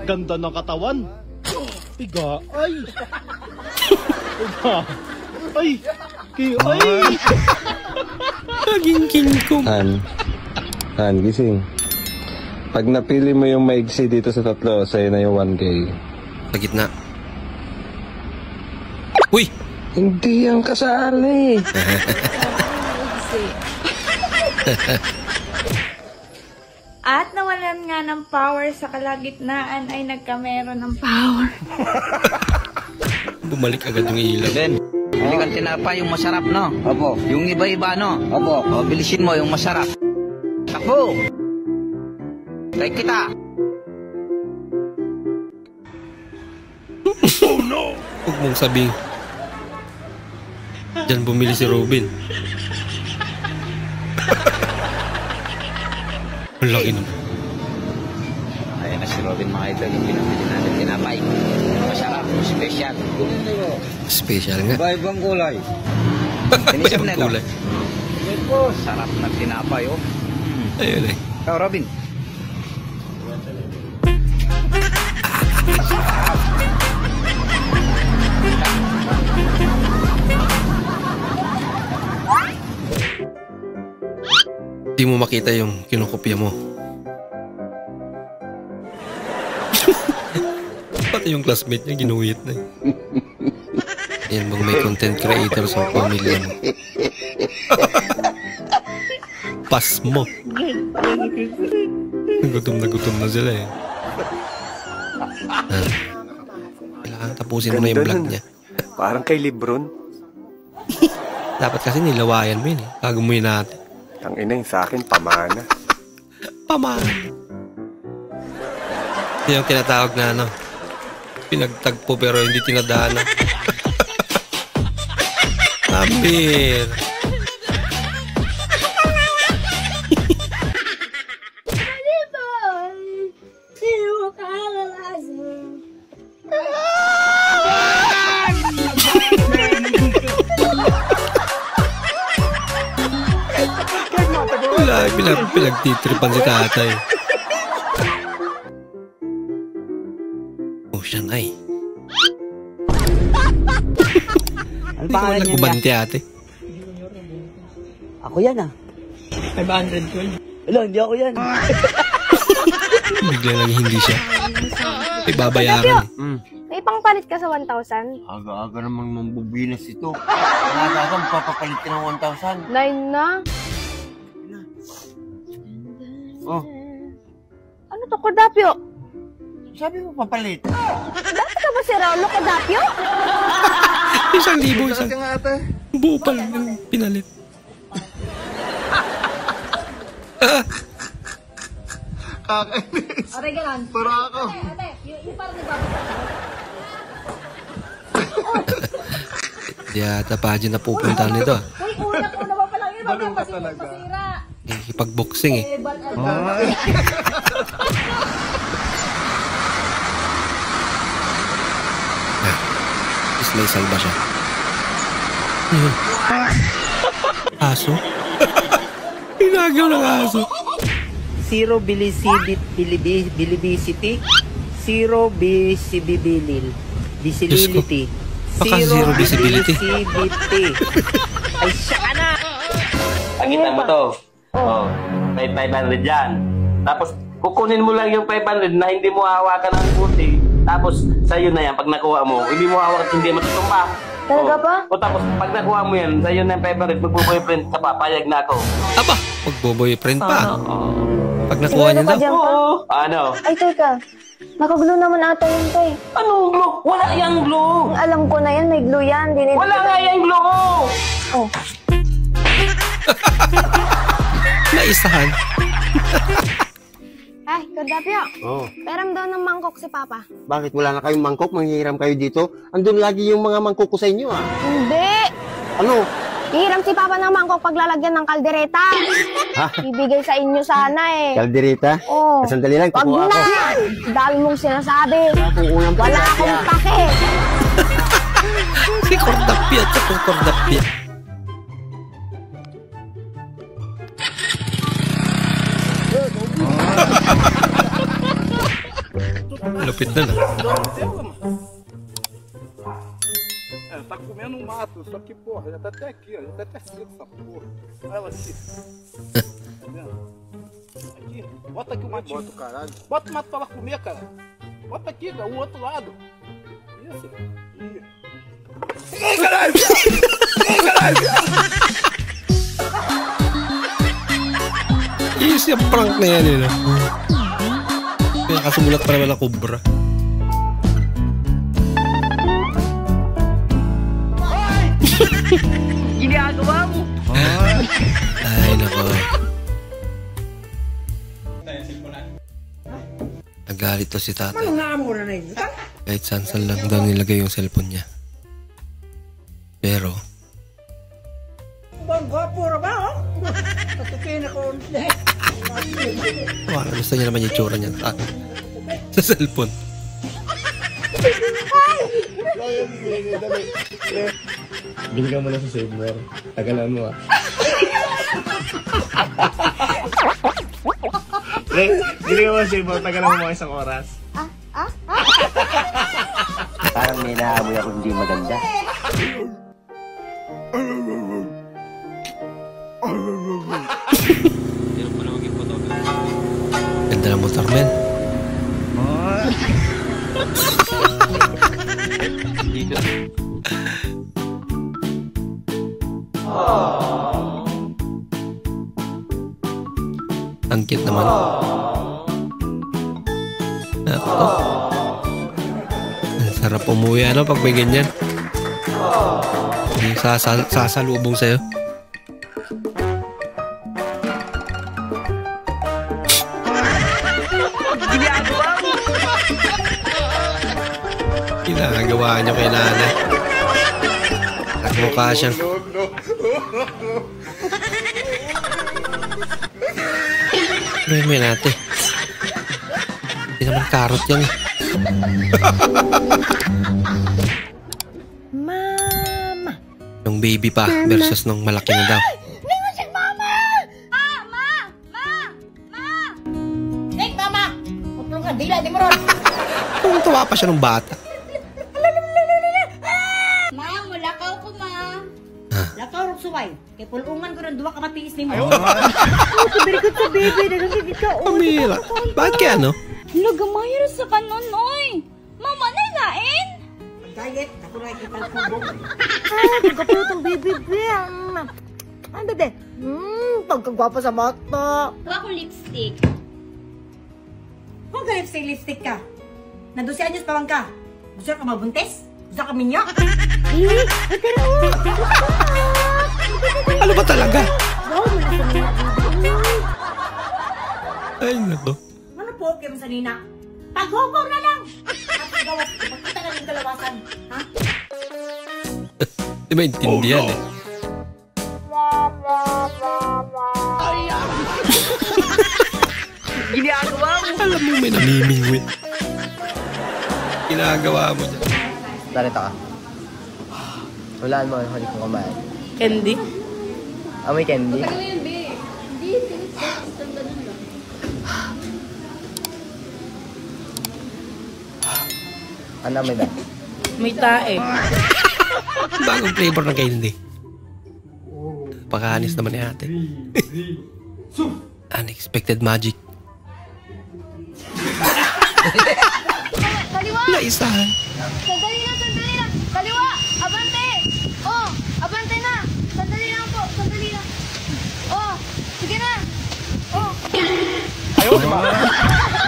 Ganda ng katawan. Piga. Ay. Piga. Ay. Ay. Naging king kong. Han, gising. Pag napili mo yung maigsi dito sa tatlo, sa'yo na yung 1K. Sa gitna. Uy! Hindi yan kasali. At nawalan nga ng power sa kalagitnaan ay nagkameron ng power. Bumalik agad yung ilaw. Ben, bili kang tinapa yung masarap, no? Opo. Yung iba-iba, no? Opo. O, bilisin mo yung masarap. Takbo! Try kita! Oh no! Huwag mong sabihin. Diyan bumili si Robin. Ang laki naman. Ayan na si Robin, mga idol. Yung pinapili natin tinapay. Masarap, special. Special nga. Iba-ibang kulay. Tinisip na ito. Kulay. Sarap na tinapay, oh. Ayun eh. Ikaw, Robin. Di mo makita yung kinukopya mo. Pati yung classmate niya ginuhit na eh. Yan bang may content creator sa pamilya mo. Pas mo. Gutom na sila eh. Kailangan tapusin mo na yung vlog niya. Parang kay Lebron. Dapat kasi nilawayan mo yun eh. Gagawin natin. Ang ina yung sa akin, pamana. Pamana. Yung tinatawag na ano, pinagtagpo pero hindi tinadana. Ambir. Pinagtitripan si tatay. Oh, siya na eh. Ano pangalan niya? Gumanti ate. Ako yan, ah. 500 ko. Wala, hindi ako yan. Bigla lang hindi siya. May babayaran eh. May pangpalit ka sa 1,000? Aga-aga naman mambubinas ito. Aga-aga mapapapalit ka ng 1,000. 9 na? Oh, Ano to, Cordapio? sabi mo papalit. Bakit ka ba si Raulo, Cordapio? 1,000, isang. Buo pa lang yung pinalit. Kakainis. Aray, ganon. Para ako. Ate, yung parang di ba? Di ata pa dyan napupuntahan nito ah. Uy, una pa palang yun. Huwag ka pasira. Ipag-boxing eh. Is may salba siya. Yun. Aso? Pinagaw ng aso. Zero bilibisity. Zero visibility. Visibility. Baka zero visibility. Ay, siya na! Pakitan mo to. Oh, may 500 yan. Tapos, kukunin mo lang yung 500 na hindi mo hawakan ng puti. Tapos, sa'yo na yan. Pag nakuha mo, hindi mo hawak at hindi matutumba. Talaga ba? O tapos, pag nakuha mo yan, sa'yo na yung 500, magbo-boyfriend ka pa, payag na ako. Aba, magbo-boyfriend pa. Pag nakuha niya daw. Oo. Ano? Ay, teka. Nakaglue naman ata yun, tay. Anong glue? Wala yung glue. Alam ko na yan, may glue yan. Wala nga yung glue. Oh. Naisahan. Ay, Cordapio. Oh, Peram daw ng mangkok si Papa. bakit wala na kayong mangkok? Manghihiram kayo dito? Andun lagi yung mga mangkok ko sa inyo, ah. Hindi. Ano? Hihiram si Papa ng mangkok pag lalagyan ng kaldereta. Ibigay sa inyo sana eh. Kaldereta? Oh. Sandali lang, Wag kukuha na! ako. Dami mong sinasabi. Kukuha po Wala natin, akong ah. pake. Si Cordapia at sa Cordapia. Lupit na na. Tá comendo um mato, só que, porra, já tá até aqui, ó. Já tá até seco essa porra. Olha ela aqui. Tá vendo? Aqui, bota aqui o matinho. Bota o caralho. Bota o mato pra ela comer, cara. Bota aqui, cara, o outro lado. Isso. Ai, caralho! Ai, caralho! Easy ang prank na yan eh. Kaya kasumulat pa naman na Cobra. Ginagawa mo. Ay, nako. Nagalit to si tatay. Kahit saan lang daw nilagay yung cellphone niya. Pero, wala, gusto niya naman yung tsura niya sa cellphone. Bili ka muna sa Saber. Tagalan mo ah. Bili ka muna sa Saber. Tagalan mo mga isang oras. Parang may naamoy ako hindi maganda. Ganda ng motor, men. Ang cute naman. Ako. Ang sarap umuwi ano pag may ganyan. Yung sasalubong sa'yo. Ginagawa niyo kay nanay. Nagmukha siyang may natin. Hindi naman karot yan eh. Mama. Yung baby pa versus nung malaki na daw. Lingon siya, mama! Hey, mama! Kutlong ka, dila, di mo ron. Tuwa pa siya nung bata. Ma, mulakaw ko, ma. Lakaw rin suway. Kaya pulungan ko ng duwa ka matiis ni mo. Sabi ko sa baby, nagagigit ka. Pamira. Bakit kaya no? Nagamayar sa kanon, oy. Mama, nalain? Diet, ako na ikita ang kubong. Pagkapulutong baby, ano bebe? Pagkagwapo sa mata. Huwag akong lipstick. Kung ka lipstick ka, na 12 anyos pa lang ka, gusto ka mabuntis? Gusto ka minyo? Ano ba talaga? Ay, nato. Ano po, kayo sa nina? Paghugog na lang! At gawas, magkita na ng kalawasan. Ha? Di ba intindihan eh? Ginagawa mo. Alam mo may namimingwit. Ginagawa mo dyan. Narito ka. Walaan mo ang huli kong kumain. Candy? Amoy candy? Ano may ba? May tae. Bagong flavor ng candy. Pakahanis naman ni ate. Unexpected magic. Kaliwa! Naisahan. Sandali na! Kaliwa! Abante! Oh! Abante na! Sandali lang po! Sandali lang! Oh! Sige na! Oh!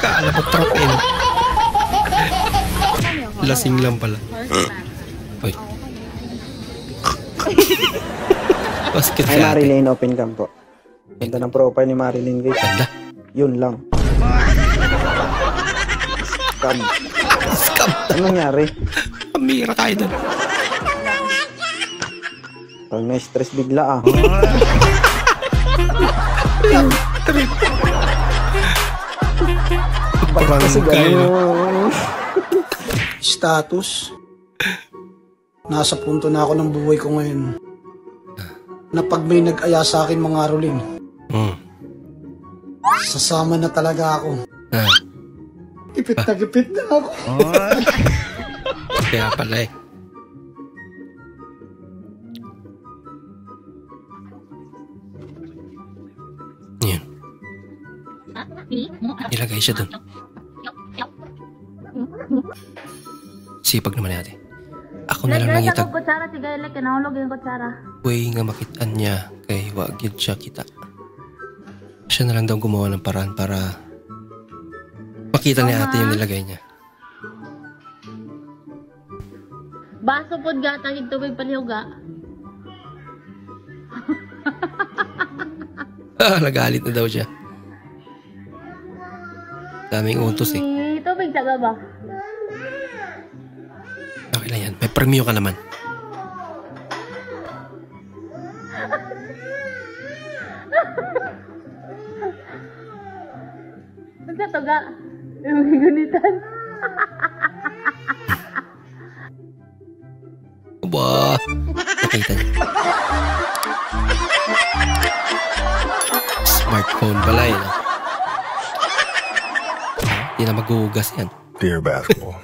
Kaala po truck eh. Lasing lang pala. Uy. Basket si Ay, ate. Marilyn, open cam po. Ganda ng profile ni Marilyn guys. Ganda. Yun lang. Scam. Scam. Ano nangyari? Pamira tayo doon. Pag na-stress bigla ah. Parang kayo. Status. Nasa punto na ako ng buhay ko ngayon. Na pag may nag-aya sa akin mga Rolin, sasama na talaga ako. Gipit na ako. Kaya pala eh. Yan. Ilagay siya dun. Sipag naman natin. Ako na lang nangitag. kutsara, tigay kinahulog yung kutsara. Way nga makitaan niya kay wagid siya kita. Siya na lang daw gumawa ng paraan para makita ni ate yung nilagay niya. Baso pod ga, tagig tubig panihuga. Nagalit na daw siya. Daming utos eh. Tubig taga ba? Okay lang yan. May premyo ka naman. Sa toga. Yung gunitan. Ba, nakita niya. Smartphone pala yun. Hindi na maghuhugas yan. Dear basketball.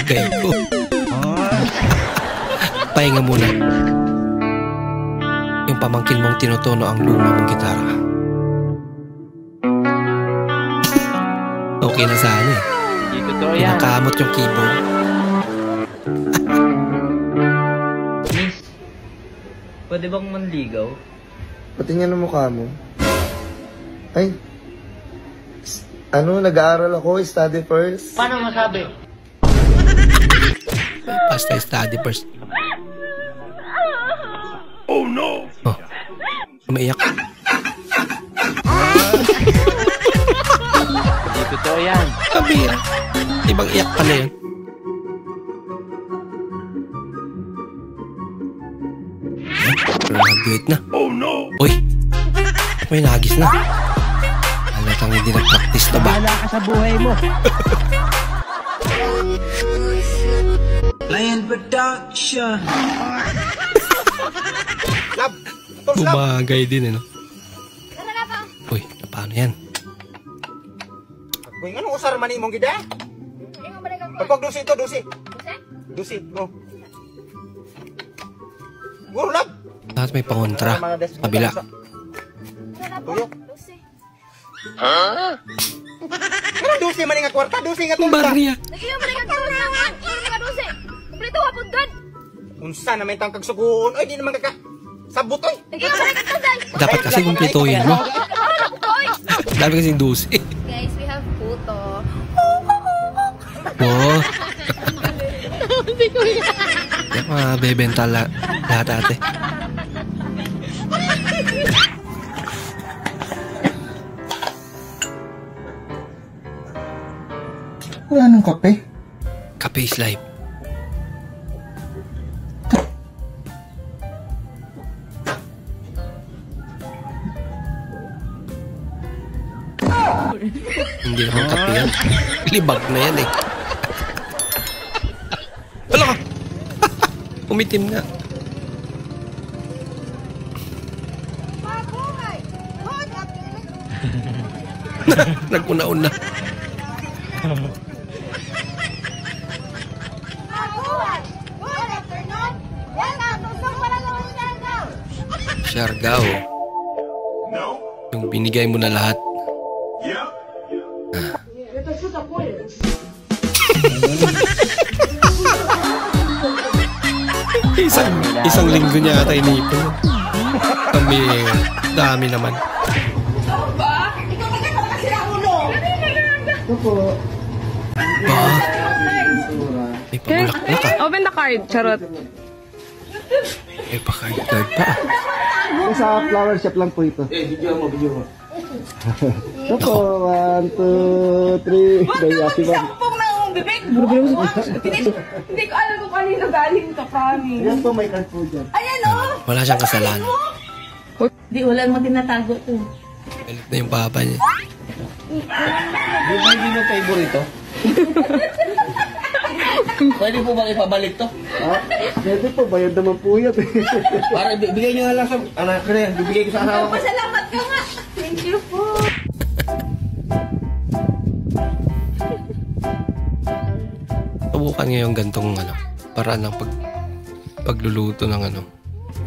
Okay ko. Pahinga muna. Yung pamangkin mong tinutono ang luma mong gitara. Okay na sana eh. Hindi totoo yan. Pinakamot yung keyboard. Miss, pwede bang manligaw? Patingin ang mukha mo. Ay, nag-aaral ako, study first. Paano masabi? Basta study first. Oh no! Oh, umaiyak. Hindi totoo yan. Kabira. Ibang iyak pala yun. Graduate na. Oh no! Uy! May nagis na. Halatang hindi nag-practice na ba? Bahala ka sa buhay mo. Lion Production. Bumagay din eh, no? Uy, paano yan? Uy, anong usar man imong gida? Pagpag dusi to, dusi. Dusi, no. Guro lab. Lahat may pangontra. Kabila. Tuyo. Ha? Anong dusi man nga kwarta? Dusi nga tulta. Barya. Nagiyo man nga tulta naman. Nga dusi. Kompleto hapon gan. Unsa na may tangkag suguon? Ay, di naman kaka. Sabot oy. Nagiyo man nga tulta. Dapat kasi kumpletohin mo. Dami kasing dusi. Guys, we have photo. Oo. Yan mga bebenta lahat ate. Wala nang kape. Kape is life. Hindi naman kape yan. Libag na yan eh. Wala ka! Umitim na. Naguna-una. Siargao. Yung binigay mo na lahat. Isang linggo niya ata inipon. Kami, dami naman. Ba? May pabulaklak ka. Open the card, charot. May pa-card pa. Sa flower shop lang po ito. Video mo. Ito po, 1, 2, 3. Dayasi ba? Hindi ko alam kung kanino galing to, promise. Ayan po, may card po dyan. Ayan o! Wala siyang kasalanan. Di, wala mo tinatago to. Galit na yung papa niya. Di ba hindi mo favorito? Pwede po bang ipabalik to? Pwede po, bayad naman po yan. Para bigay nyo na lang sa anak ko na yan. Bibigay ko sa asawa ko. Pasalamat ka nga. Thank you po. Subukan nga yung gantong paraan ng pagluluto ng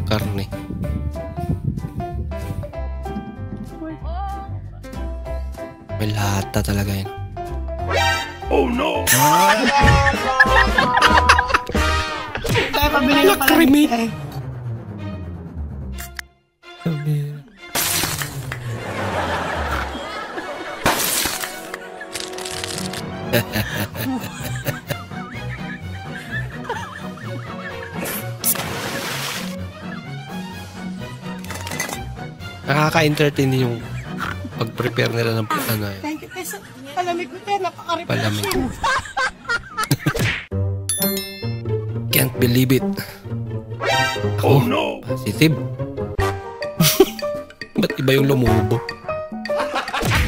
karne. May lata talaga yun. Oh no! Lakrimi! Nakaka-entertain din yung pag-prepare nila ng Thank you, Tessa. Palamig ko, Tessa. Napaka-refreshing. palamig. Can't believe it. Oh no! Positive. Ba't iba yung lumubo?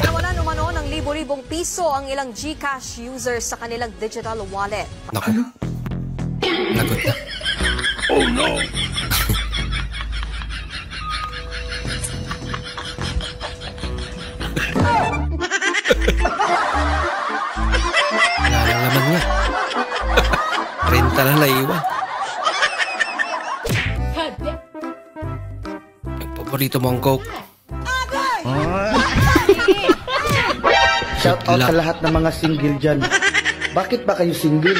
Nawalan umano ng libo-libong piso ang ilang GCash users sa kanilang digital wallet. Naku. Lagot na. Oh no! Wala lang laman niya. Renta na naiwan. Yung paborito mong Coke. Shout out sa lahat ng mga single dyan. Bakit ba kayo single?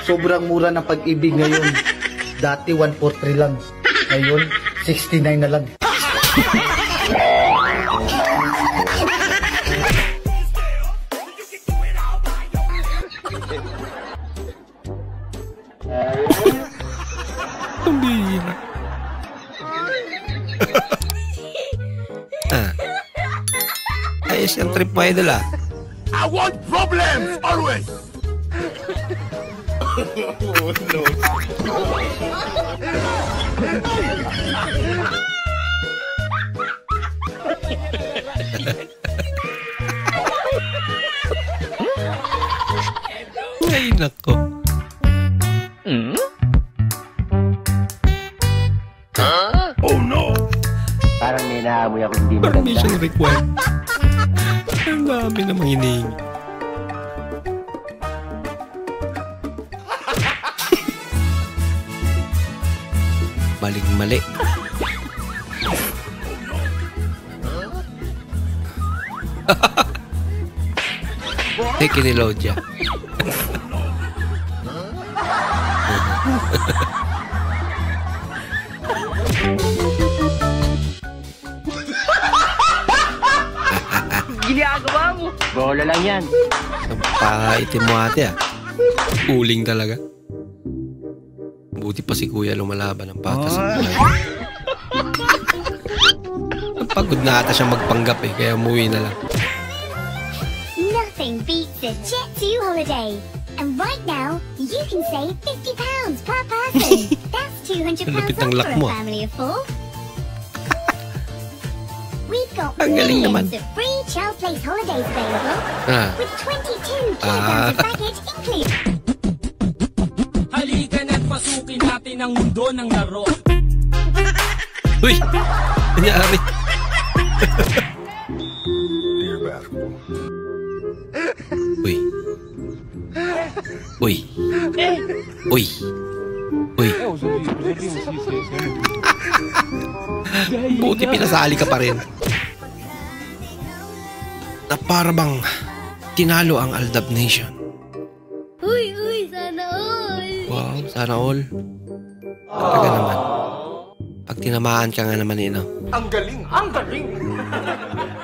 Sobrang mura ng pag-ibig ngayon. Dati 143 lang. Ngayon, 69 na lang. Ang bihira. Ayos yung trip mo, idol ah. I want problems always! Oh no! Ay, nako. Oh no! Parang may naamoy ako hindi maganda. Permission required. Ang dami namang hinihingi. Maling-mali. Kinilodya. Ginagawa mo. Bola lang yan. Paitim mo ate ah. Uling talaga. Buti pa si kuya lumalaban ng patas sa buhay. Pagod na ata siya magpanggap eh, kaya umuwi na lang. Nothing beats a Jet2 holiday. And right now, you can save £50 per person. That's £200 Lupit ng off luck for mo, a ah. family of 4. We've got Ang galing naman. millions of free child place holidays available Ah. with 22 kilograms of baggage included. Halika na't pasukin natin ang mundo ng laro. Uy! Nangyari. Uy. Uy. Uy. Uy. Buti pinasali ka pa rin. Na para bang tinalo ang Aldab Nation. Uy, sana all. Wow, sana all. Talaga naman. Pag tinamaan ka nga naman ino. Ang galing! Ang galing!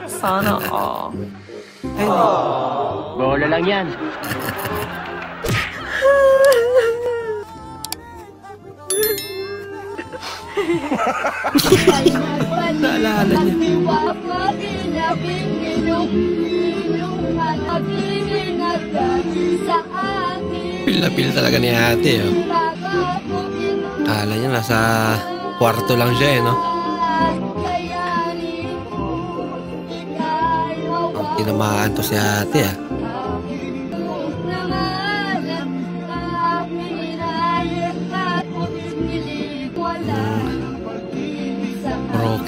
Sana all. Bola lang yan. Naalala niya. Pil talaga ni ate. Oh. Kala niya nasa kwarto lang siya eh, no? Ang tinamaan to si ate ah.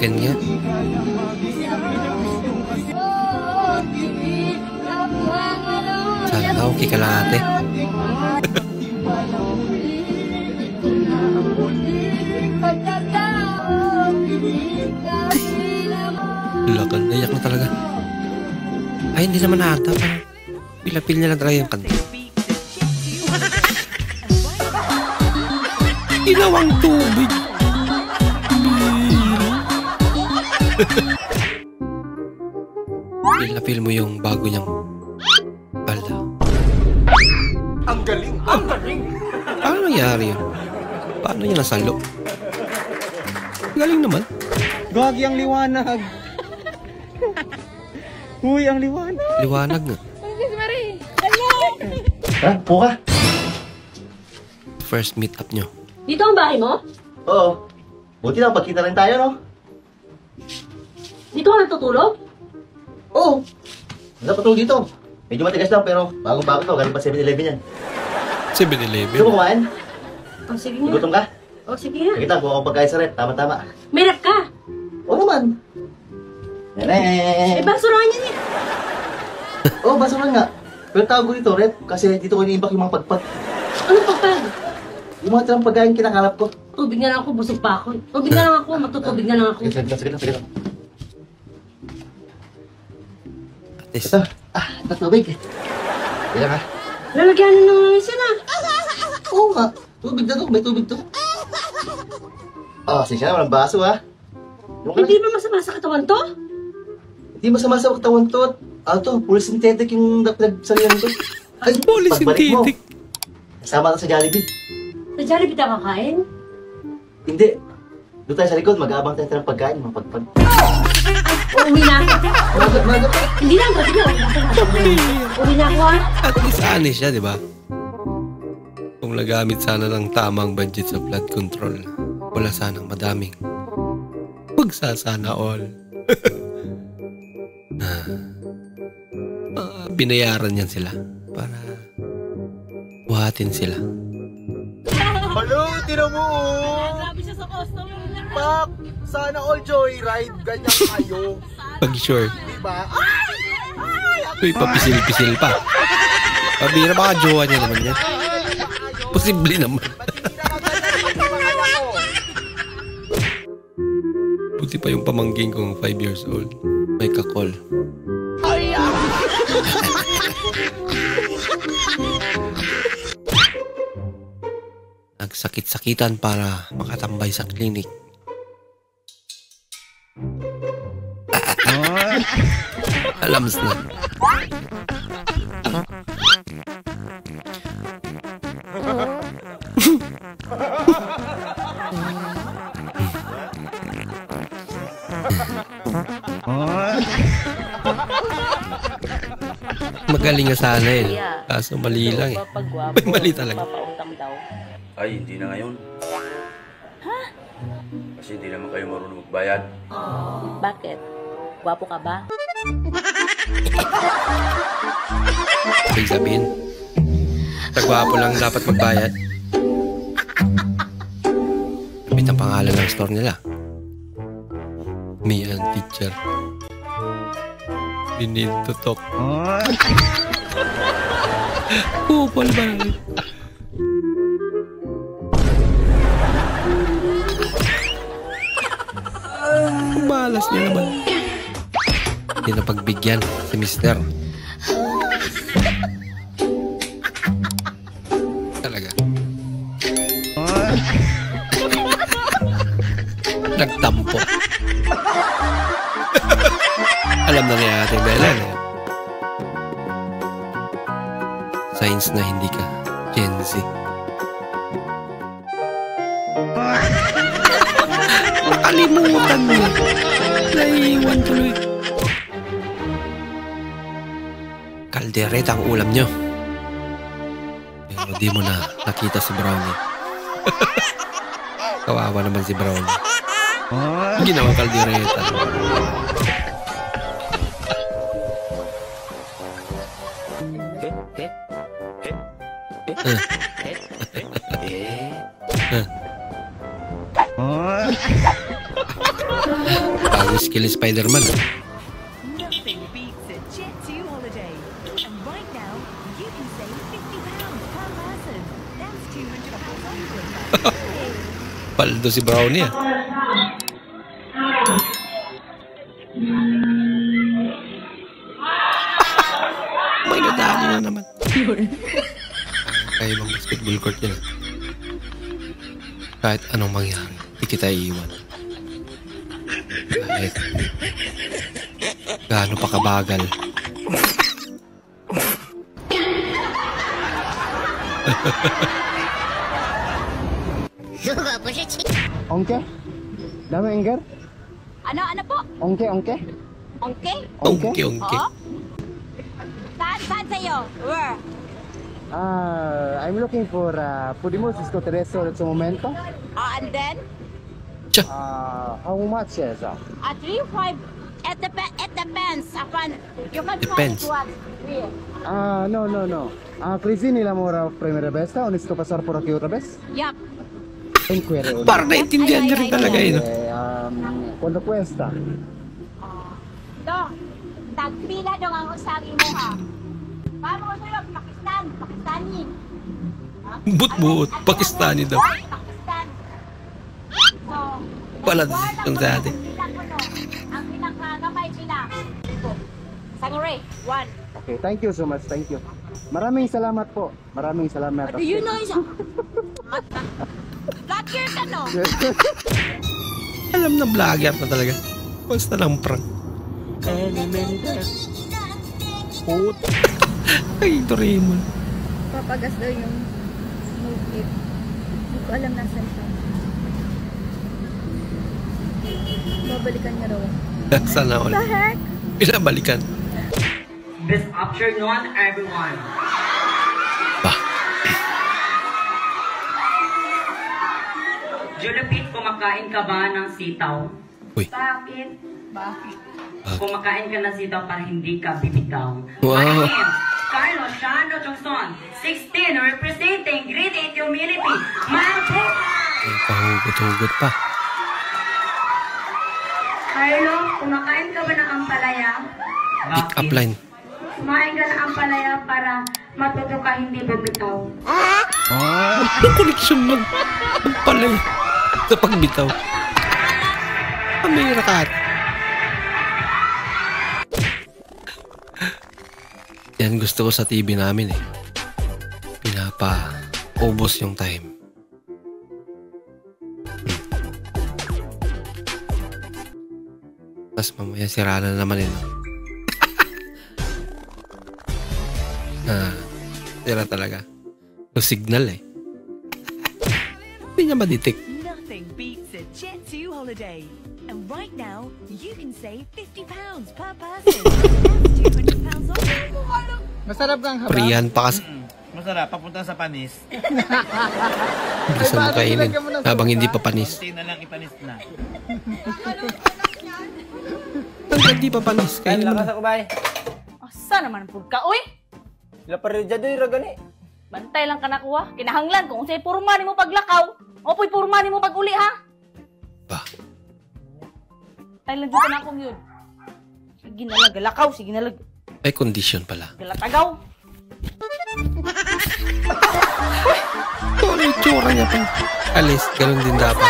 Chicken nga. Sana ka okay ka lang ate. Lakan, naiyak na talaga. Ay, hindi naman ata. Pilapil niya lang talaga yung kanta. Ginawang tubig. Pilapil mo yung bago niyang balda. Ang galing! Ang galing! Paano nangyari yun? Paano niya nasalo? Galing naman. Gagi ang liwanag. Uy, ang liwanag. Liwanag nga. Ha? Puka? First meet up nyo. Dito ang bahay mo? Oo. Buti lang, pagkita rin tayo, no? Dito ka natutulog? Oo. Napatulog dito. Medyo matigas lang, pero bagong-bago to. Galing pa 7-Eleven yan. 7-Eleven? Gusto mo kumain? Oh, sige nga. Gutom ka? Oh, sige nga. Sige lang, kuha akong pagkain sa rep. Tama-tama. May rep ka? Oo naman. May basurahan yan eh. Oo, basurahan nga. Pero tawag ko dito, rep, kasi dito ko iniimbak yung mga pagpag. Ano pagpag? Yung mga tirang pagkain kinakalap ko. Tubig na lang ako, busog pa ako. Tubig na lang ako, matutubig na lang ako. Sige lang. Ito. Ito tubig. Sige lang ha. Lalagyan na ng isa na. Oo nga. Tubig na to. May tubig to. Sige na. Walang baso ha. Hindi ba masama sa katawan to? Hindi masama sa katawan to. To, fully synthetic yung nagsalihan to. Ay, fully synthetic. Kasama na sa Jollibee. Sa Jollibee tayo kakain? Hindi. Doon tayo sa likod, mag-aabang tayo ng pagkain, mga pagpag. Uwi na ako. Magat. Hindi lang, gabi na. Uwi na ako ha. At least honest siya, di ba? Kung nagamit sana ng tamang budget sa blood control, wala sanang madaming magsasana all. Binayaran yan sila para buhatin sila. Hello, tira mo! Grabe siya sa customer na. Pak! Sana all joyride, ganyan kayo. Pag sure. Diba? Uy, papisil-pisil pa. Pabira, baka jowa niya naman yan. Posible naman. Buti pa yung pamangking kong 5 years old. May kakol. Nagsakit-sakitan para makatambay sa klinik. Alams na. Magaling nga sana eh. Kaso mali lang eh. May mali talaga. Ay, hindi na ngayon. Kasi hindi naman kayo marunong magbayad. Bakit? Gwapo ka ba? Ibig sabihin, tagwapo lang dapat magbayad. Kapit ang pangalan ng store nila. Me and teacher. We need to talk. Kupal ba? Malas niya naman. Hindi na pagbigyan si Mister. Talaga. Nagtampo. Alam na niya ating Belen eh. Signs na hindi ka Gen Z. Makalimutan mo. Naiiwan tuloy. Kaldereta ang ulam nyo. Pero di mo na nakita si Brownie. Kawawa naman si Brownie. Ginawang kaldereta. Bago skill ni Spider-Man. Nothing beats a Jet2 holiday. And right now, you can save £50 per person. That's £200 off. Paldo si Brownie ah. May nadali na naman. Kaya bang basketball court yun ah. Kahit anong mangyari, hindi kita iiwan. Kahit gaano pa kabagal. Ongke? Dami engger? Ano po? Ongke? Ongke? Ongke. Oo. Saan sa'yo? Where? I'm looking for pudimos iscotereso at sa momento. And then? How much is that? 3-5. It depends upon you can Depends. find what. No. Crisini la mora primera besta, onesto pasar por aquí otra vez? Yup. Enquiere. Parang naintindihan niya rin talaga yun. ¿Cuánto cuesta? Tagpila dong ang usagi mo ha. Paano ko sa'yo? Pakistani. But Pakistani daw. Pakistan. So, Wala yung dati. ang pinakagamay sila. Sangre, 1. Okay, thank you so much, thank you. Maraming salamat po. Maraming salamat. Do you know isa? Vlogger ka no? Alam na vlogger na talaga. Basta lang prank. Put. Ay, Doraemon. Papagas daw yung move it. Hindi ko alam nasan siya. Babalikan niya raw. Sana all. What the heck? Pinabalikan. This afternoon, everyone. Julipit, kumakain ka ba ng sitaw? Uy. Bakit? Kumakain ka ng sitaw para hindi ka bibitaw. Wow. My name, Carlos Shano Johnson, 16, representing Grade 8 Humility. Mabuhay! Ay, pahugot-hugot pa. Carlo, kumakain ka ba ng ampalaya? Pick up line. Kumain ka ng ampalaya para matuto ka hindi bibitaw. Anong connection nun? Ang palay. Sa pagbitaw. Kamera ka. Yan gusto ko sa TV namin eh. Pinapa-ubos yung time. Tapos mamaya sira na naman yun. Sira talaga. Yung signal eh. Hindi niya ma-detect. Nothing beats a Jet2 holiday. And right now, you can save £50 per person. That's £200 off. Masarap kang haba. Priyan pa kasi. Masarap, papunta sa panis. Bilisan mo kainin. Habang hindi pa panis. Konti na lang ipanis na. Hanggang di pa panis. Kainin mo na. Asa naman po ka, uy? Sila pa rin dyan doy, ragani. Bantay lang ka nakuha. Kinahanglan kung sa'yo purmani mo paglakaw. O po'y purmani mo pag-uli, ha? Tay lang dito na akong yun. Sige na lang, galakaw. Sige na lang. May condition pala. Galatagaw. Ito na yung tsura niya pa. Alis, ganun din dapat.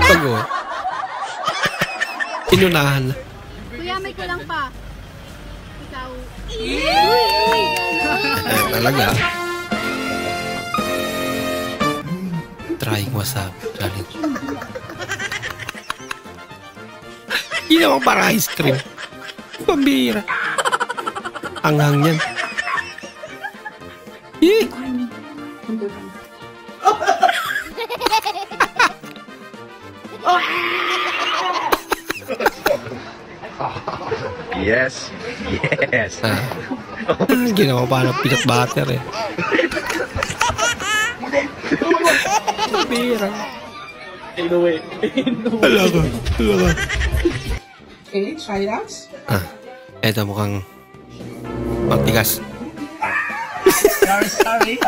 Pag-uwi. Inunahan na. Kuya, may kulang pa. Ikaw. Talaga. Trying wasabi challenge. Ginawa para ice cream. Pambira. Anghang yan. Yes. Yes. Ginawa para peanut butter eh. Pambira. Anyway. Alaga. Okay, try that. Eto mukhang matigas. Sorry.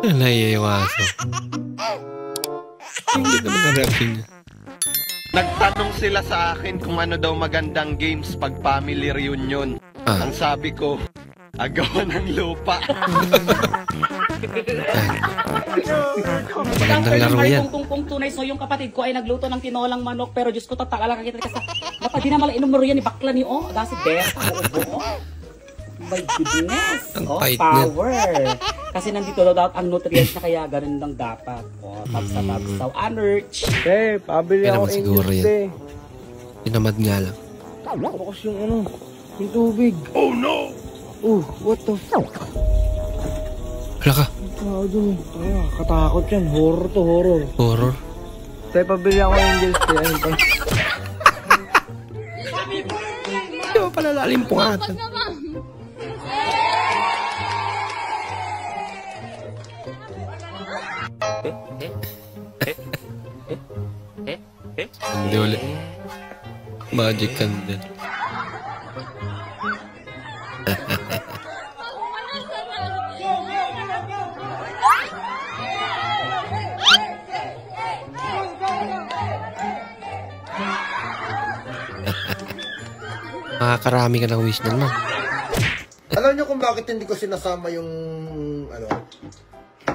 Naiya yung aso. Hindi naman na-reaction niya. Nagtanong sila sa akin kung ano daw magandang games pag family reunion. Ang sabi ko, agawan ng lupa. Magandang laro yan. Kung tunay so yung kapatid ko ay nagluto ng tinolang manok pero Diyos ko tatala kakita ka sa baka di na mala inumero yan ni bakla ni o dasi best buo. My goodness. Power. Kasi nandito daw ang nutrients na kaya ganun lang dapat. Tapsaw anerch. Pabili ako siguro yan. Tinamad nga lang. Bukas yung yung tubig. Oh no! What the fuck? Wala ka. Katakot yan. Horror to horror. Horror? Tayo pabili ako yung Angels. Hindi mo pala lalimpungatan. Hindi ulit. Magic candle. Makakarami ka ng wish naman. Alam nyo kung bakit hindi ko sinasama yung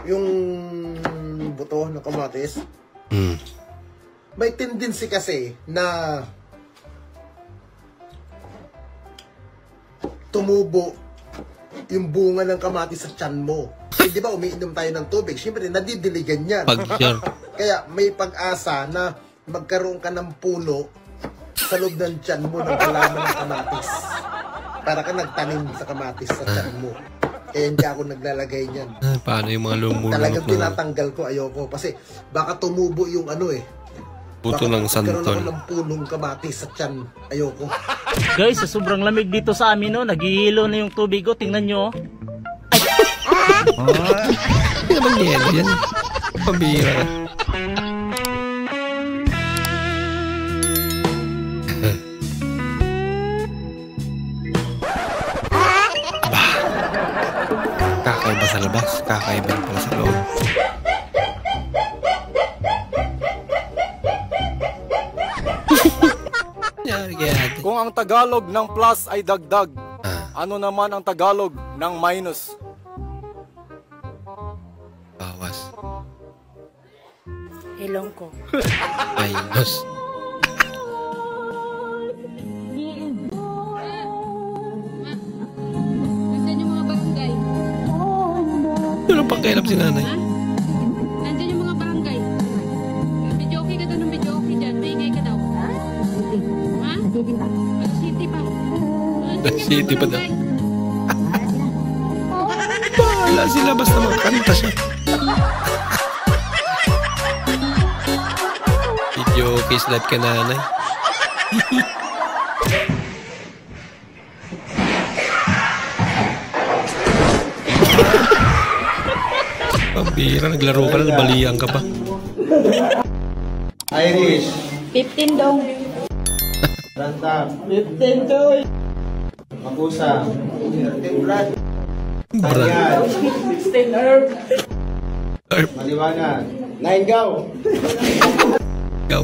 yung buto ng kamatis? May tendency kasi na tumubo yung bunga ng kamatis sa tiyan mo. Eh, di ba umiinom tayo ng tubig? Siyempre, nadidiligan yan. Kaya may pag-asa na magkaroon ka ng puno sa loob ng tiyan mo ng halaman ng kamatis. Para ka nagtanim sa kamatis sa tiyan mo. Kaya hindi ako naglalagay niyan. Paano yung mga lumulunok na? Talagang tinatanggal ko, ayoko. Kasi baka tumubo yung buto ng santol. Magkaroon ako ng punong kamatis sa tiyan. Ayoko. Guys, sa sobrang lamig dito sa amin, no, naghihilo na yung tubig ko. Tingnan nyo. Hindi naman yelo yan. Pabira ka. Kakaiba sa labas, kakaiba pala sa loob. Kung ang Tagalog ng plus ay dagdag, ano naman ang Tagalog ng minus? Bawas. Ilong ko. Minus. Nandiyan yung mga barangay. Wala pang kailap si nanay. Nandiyan yung mga barangay. Video okay ka daw ng video okay dyan. Maingay ka daw. Ha? City pa. City pa. City pa daw. Wala sila basta makakanta siya. Video okay slot ka nanay. Pambira, naglaro ka na, baliang ka pa. Irish. 15 daw. Randam. 15 daw. Makusa. Brad. Brad. 16 herb. Maliwanag. 9 go. Go.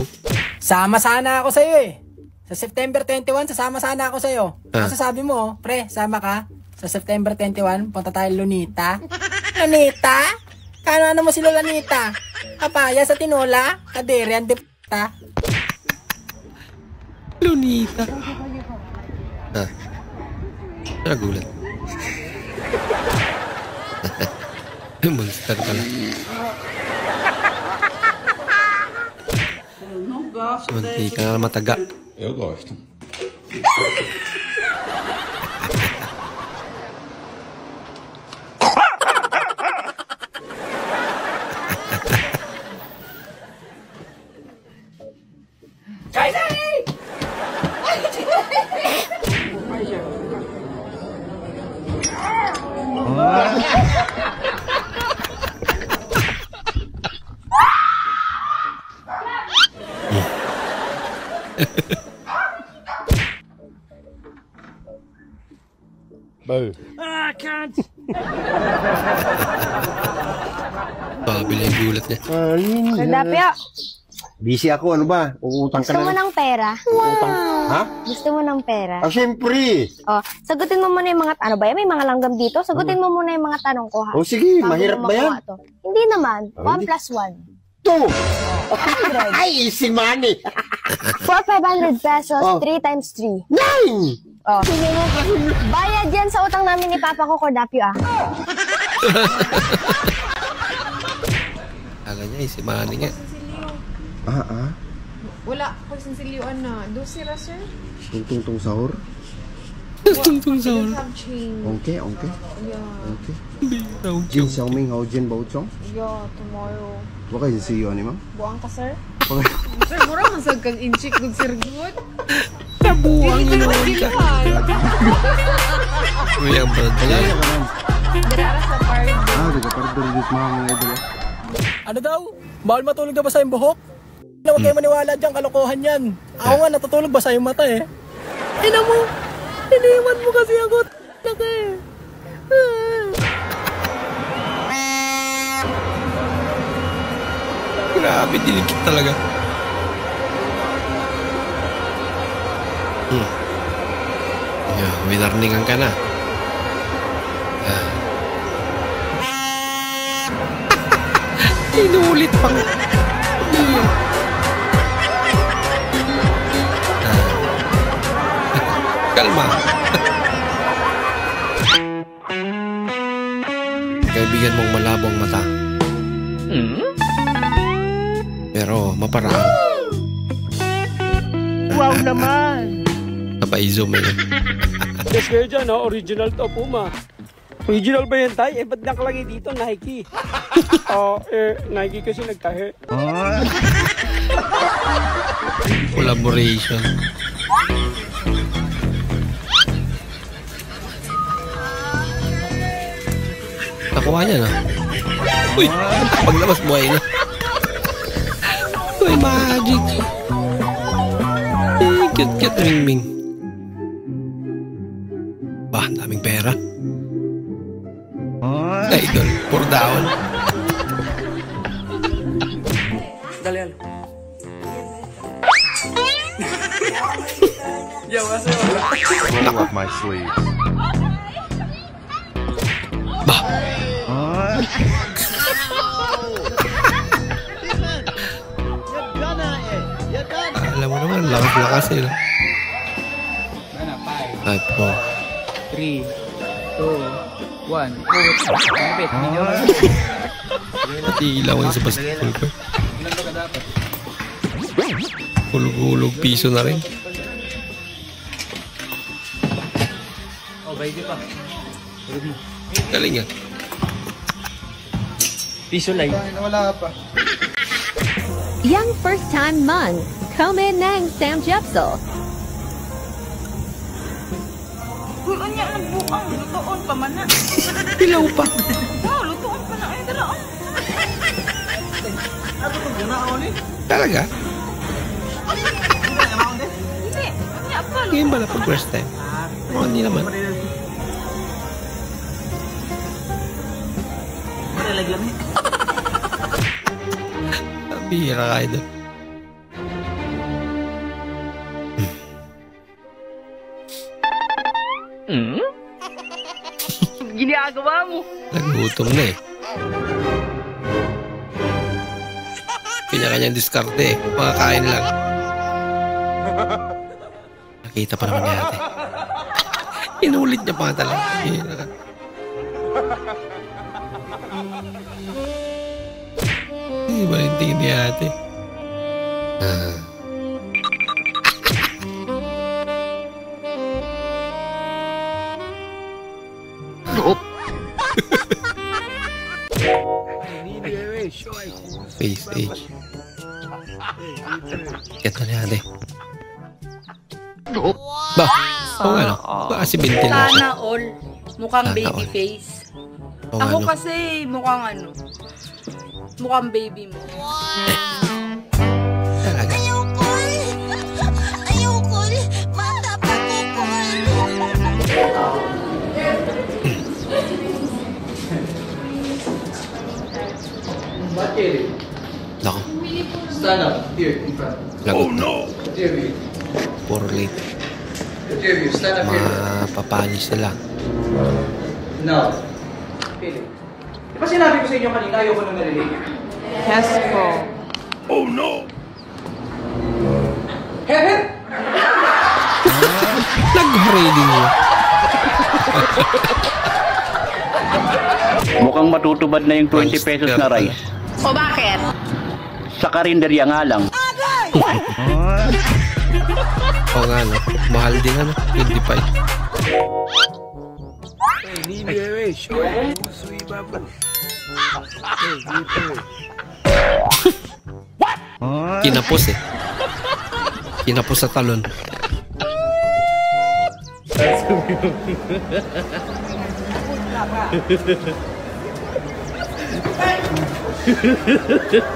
Sama sana ako sa'yo eh. Sa September 21, sasama sana ako sa'yo. Ano sabi mo, pre, sama ka? Sa September 21, punta tayo Lunita. Lunita? Ano mo si Lolanita? Kapaya sa tinola? Kadere, ang dipta. Lunita. Nagulat. Monster ka lang. Sunti ka nga mataga. Eu gosto. Boo. I can't. Pabili yung gulat niya. Nagdapyo. Busy ako, ano ba? Uutang ka Gusto mo na. ng pera? Uutang. Ha? Gusto mo ng pera? Ah, syempre. Oh, sagutin mo muna yung mga, ano ba yan? May mga langgam dito? Sagutin mo muna yung mga tanong ko, ha? Oh, sige. Bago Mahirap mo ba yan? makuha to. Hindi naman. 1 plus 1. 2. Ay, easy money. For 500 pesos, 3 times 3. 9! Oh. Bayad yan sa utang namin ni Papa ko, Cordapio, ah. Kala niya, si Manny nga. Wala ko sinsiliuan na. 12 ra, sir? Tungtong sahur? Tungtong I don't have change. Okay. Yeah. Okay. Jin Xiaoming Hao Jin Bao Chong? Yeah, tomorrow. Baka yung CEO ni ma'am? Buang ka, sir? Okay. Sir, mura masag kang inchik good, sir, good. Nabuang yun naman ka. Uy, ang bad. Kaya ka man. Dara sa park. Nagkapardo rin dito mga idol. Ano daw? Bawal matulog na basa yung buhok? Huwag kayo maniwala dyan, kalokohan yan. Ako nga, natutulog basa yung mata eh. Ina mo, iniwan mo kasi ako. Grabe, dinikit talaga. Yeah, winarningan ka na. Inulit pang... Kalma. Kaibigan mong malabong mata. Pero maparaan. Wow naman! Napa-zoom eh. Yes, kayo dyan, no? Original to, Puma. Original ba yan, Tay? Ba't nakalagay dito, Nike? Nike kasi nagtahe. Collaboration. Nakuha niya na. Uy, paglabas buhay na. Uy, magic. Cute ring-ming. Bah, daming pera. Idol, pour down. Dalian. Roll up my sleeves. Bah. Alam mo naman, lakas-lakas eh. 5, 4, 3, 2, 1. Kapit, video. Pati ilaw yung sa basketball ko. Hulog-hulog piso na rin. Oh, baby pa. Galing yan. Piso lang. Wala pa. Young first-time month, come in ng Samgyupsal. Uy, anya, nagbuang. Lutoon pa man na. Pilaw pa. Wow, lutoon pa na. Ay, dala. Talaga? Hindi. Anya pa. Ngayon ba na pag first time? Oo, hindi naman. Bihira ka idol. Ginagawa mo. Nagutom na eh. Kanya-kanyang diskarte eh. Makakain lang. Nakita pa naman ni ate. Inulit niya pa talaga. Hindi ba yung tingin ni ate? Face age. Ito ni ate. Ba? Oo nga no? Baka si Binti lang siya. Sana all. Mukhang Sana baby all. face. Oo, Ako ano? kasi mukhang ano. Mukhang baby mo. Talaga. stand up. Here, in front. Lagot na. Here, you. Puro late. Here, you. Stand up here. Mapapanis sila. Now. Philip. Di ba sinabi ko sa inyo kanina, ayoko na narinig? Yes po. Oh no! Heaven! Nag-reading mo. Mukhang matutubad na yung 20 pesos na rice. O bakit? Sa karinderya nga lang. Oo nga, no? Mahal din, ano? 25. Kinapos eh. Kinapos sa talon.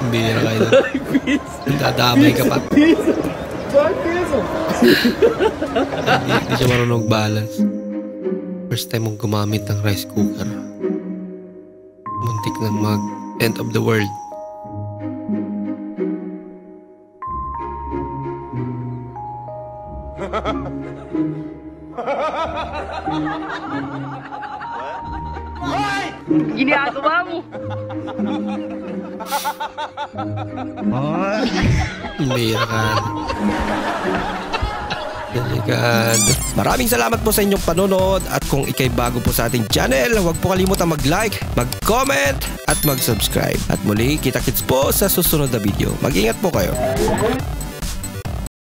Bira kayo. Dadamay ka pa. Hindi siya marunong balance. First time mong gumamit ng rice cooker. Muntik nang mag-end of the world. Ginagawa mo. Bira ka. Delikado. Maraming salamat po sa inyong panonood at kung ikay bago po sa ating channel, huwag po kalimutang mag-like, mag-comment at mag-subscribe. At muli, kita-kits po sa susunod na video. Mag-ingat po kayo.